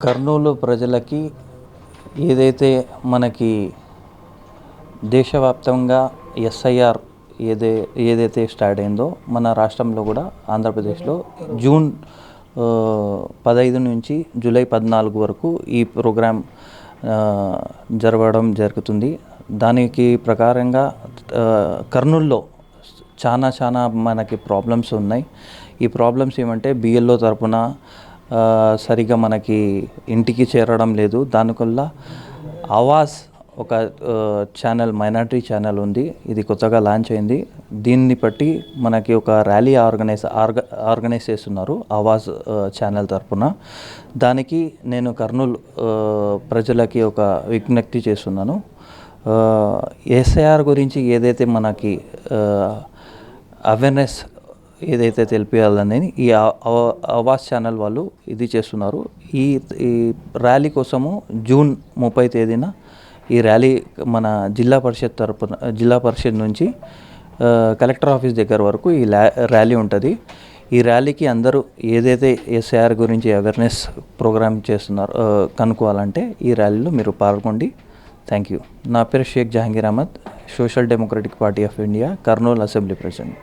కర్నూలు ప్రజలకి ఏదైతే మనకి దేశవ్యాప్తంగా ఎస్ఐఆర్ ఏదైతే స్టార్ట్ అయిందో మన రాష్ట్రంలో కూడా ఆంధ్రప్రదేశ్లో జూన్ 15 నుంచి జూలై 14 వరకు ఈ ప్రోగ్రాం జరగడం జరుగుతుంది. దానికి ప్రకారంగా కర్నూలులో చాలా మనకి ప్రాబ్లమ్స్ ఉన్నాయి. ఈ ప్రాబ్లమ్స్ ఏమంటే బిఎల్ఓ తరపున సరిగా మనకి ఇంటికి చేరడం లేదు. దానివల్ల ఆవాజ్ ఒక ఛానల్, మైనారిటీ ఛానల్ ఉంది, ఇది కొత్తగా లాంచ్ అయింది. దీన్ని బట్టి మనకి ఒక ర్యాలీ ఆర్గనైజ్ చేస్తున్నారు ఆవాజ్ ఛానల్ తరపున. దానికి నేను కర్నూలు ప్రజలకి ఒక విజ్ఞప్తి చేస్తున్నాను. ఎస్ఐఆర్ గురించి ఏదైతే మనకి అవేర్నెస్ ఏదైతే తెలిపేయాలని ఈ ఆవాజ్ ఛానల్ వాళ్ళు ఇది చేస్తున్నారు. ఈ ర్యాలీ కోసము జూన్ 30 తేదీన ఈ ర్యాలీ మన జిల్లా పరిషత్ నుంచి కలెక్టర్ ఆఫీస్ దగ్గర వరకు ఈ ర్యాలీ ఉంటుంది. ఈ ర్యాలీకి అందరూ ఏదైతే ఎస్ఐఆర్ గురించి అవేర్నెస్ ప్రోగ్రామ్ చేస్తున్నారు కనుక్కోవాలంటే ఈ ర్యాలీలో మీరు పాల్గొండి. Thank you. నా పేరు Sheikh Jahangir Ahmed, social democratic party of India, Kurnool assembly president.